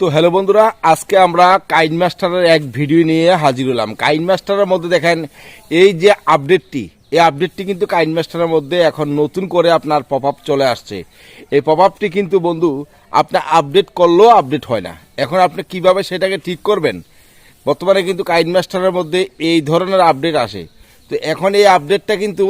তো হ্যালো বন্ধুরা, আজকে আমরা কাইনমাস্টারের এক ভিডিও নিয়ে হাজির হলাম। কাইনমাস্টারের মধ্যে দেখেন এই যে এই আপডেটটি কিন্তু কাইনমাস্টারের মধ্যে এখন নতুন করে আপনার পপ আপ চলে আসছে। এই পপ আপটি কিন্তু বন্ধু আপনি আপডেট করলেও আপডেট হয় না। এখন আপনি কিভাবে সেটাকে ঠিক করবেন? বর্তমানে কিন্তু কাইনমাস্টারের মধ্যে এই ধরনের আপডেট আসে। তো এখন এই আপডেটটা কিন্তু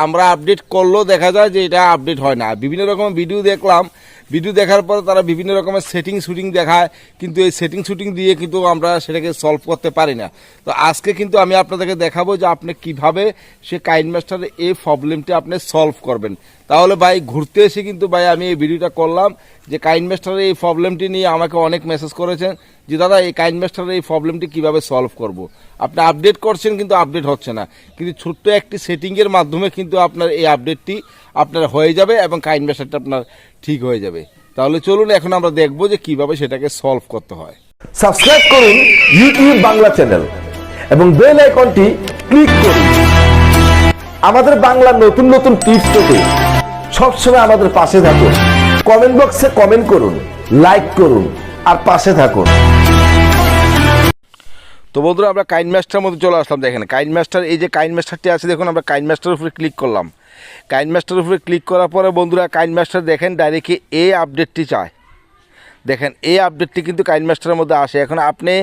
আমরা আপডেট করলেও দেখা যায় যে এটা আপডেট হয় না। বিভিন্ন রকমের ভিডিও দেখলাম, ভিডিও দেখার পরে তারা বিভিন্ন রকমের শুটিং দেখায়, কিন্তু এই শুটিং দিয়ে কিন্তু আমরা সেটাকে সলভ করতে পারি না। তো আজকে কিন্তু আমি আপনাদেরকে দেখাবো যে আপনি কিভাবে সে কাইনমাস্টারের এই প্রবলেমটি আপনি সলভ করবেন। তাহলে ভাই ঘুরতে এসে কিন্তু ভাই আমি এই ভিডিওটা করলাম যে কাইনমাস্টারের এই প্রবলেমটি নিয়ে আমাকে অনেক মেসেজ করেছেন যে দাদা এই কাইনমাস্টারের এই প্রবলেমটি কিভাবে সলভ করব। আপনি আপডেট করছেন কিন্তু আপডেট হচ্ছে না, কিন্তু ছোট্ট একটি সেটিংয়ের মাধ্যমে কিন্তু আপনার এই আপডেটটি আপনার হয়ে যাবে এবং কাইনমাস্টারটা আপনার ঠিক হয়ে যাবে। তাহলে চলুন এখন আমরা দেখবো যে কিভাবে সেটাকে সলভ করতে হয়। সাবস্ক্রাইব করুন ইউটিউব বাংলা চ্যানেল এবং বেল আইকনটি ক্লিক করুন। আমাদের বাংলা নতুন নতুন টিপস পেতে সবসময় আমাদের পাশে থাকুন। কমেন্ট বক্সে কমেন্ট করুন, লাইক করুন আর পাশে থাকুন। তো বন্ধুরা, আমরা কাইনমাস্টারের মধ্যে চলে আসলাম। দেখেন কাইনমাস্টার, এই যে কাইনমাস্টারটি আছে দেখুন, আমরা কাইনমাস্টারের উপরে ক্লিক করলাম। কাইনমাস্টারের উপরে ক্লিক করার পরে বন্ধুরা কাইনমাস্টার দেখেন ডাইরেক্টলি এই আপডেটটি চায়। দেখেন এই আপডেটটি কিন্তু কাইনমাস্টারের মধ্যে আসে। এখন আপনি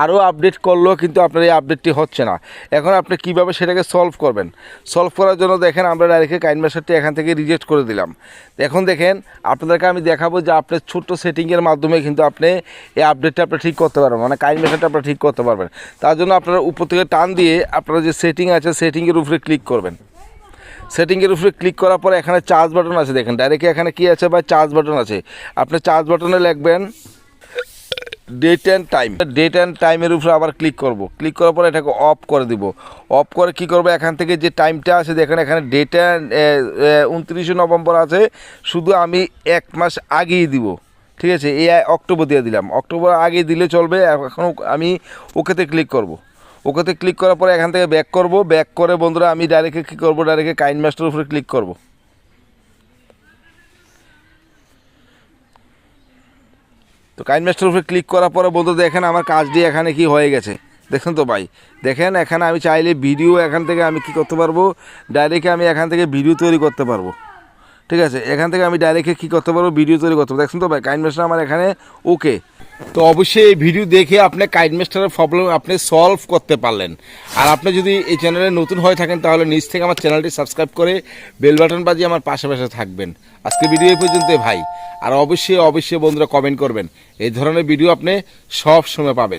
আরও আপডেট করলেও কিন্তু আপনার এই আপডেটটি হচ্ছে না। এখন আপনি কিভাবে সেটাকে সলভ করবেন? সলভ করার জন্য দেখেন আমরা ডাইরেক্টলি কাইনমাস্টারটি এখান থেকে রিজেক্ট করে দিলাম। এখন দেখেন আপনাদেরকে আমি দেখাবো যে আপনার ছোট্ট সেটিংয়ের মাধ্যমে কিন্তু আপনি এই আপডেটটা আপনি ঠিক করতে পারবেন, মানে কাইনমাস্টারটা আপনি ঠিক করতে পারবেন। তার জন্য আপনারা উপর থেকে টান দিয়ে আপনারা যে সেটিং আছে সেটিংয়ের উপরে ক্লিক করবেন। সেটিংয়ের উপরে ক্লিক করার পরে এখানে চার্জ বাটন আছে, দেখেন ডাইরেক্টলি এখানে কি আছে বা চার্জ বাটন আছে। আপনি চার্জ বাটনে লিখবেন ডেট অ্যান্ড টাইমের উপরে আবার ক্লিক করব। ক্লিক করার পরে এটাকে অফ করে দিব। অফ করে কি করব, এখান থেকে যে টাইমটা আছে দেখেন এখানে ডেট 29 নভেম্বর আছে, শুধু আমি 1 মাস আগেই দিব। ঠিক আছে, এই অক্টোবর দিয়ে দিলাম, অক্টোবর আগে দিলে চলবে। এখন আমি ওকেতে ক্লিক করব। ওকেতে ক্লিক করার পরে এখান থেকে ব্যাক করব। ব্যাক করে বন্ধুরা আমি ডাইরেক্টলি কী করবো, ডাইরেক্টলি কাইনমাস্টারের উপরে ক্লিক করব। তো কাইনমাস্টারের উপরে ক্লিক করার পরে বন্ধু দেখেন আমার কাজটি এখানে কি হয়ে গেছে। দেখেন তো ভাই, দেখেন এখানে আমি চাইলে ভিডিও এখান থেকে আমি কি করতে পারবো, ডাইরেক্টলি আমি এখান থেকে ভিডিও তৈরি করতে পারবো। ঠিক আছে, এখান থেকে আমি ডাইরেক্টলি কী করতে পারবো, ভিডিও তৈরি করতে পারবো। দেখছেন তো ভাই কাইনমাস্টার আমার এখানে ওকে। তো অবশ্যই এই ভিডিও দেখে আপনি কাইনমাস্টারের প্রবলেম আপনি সলভ করতে পারলেন। আর আপনি যদি এই চ্যানেলে নতুন হয়ে থাকেন তাহলে নিচ থেকে আমার চ্যানেলটি সাবস্ক্রাইব করে বেল বাটন বাজিয়ে আমার পাশে থাকবেন। আজকে ভিডিও এই পর্যন্ত ভাই। আর অবশ্যই বন্ধুরা কমেন্ট করবেন, এই ধরনের ভিডিও আপনি সব সময় পাবেন।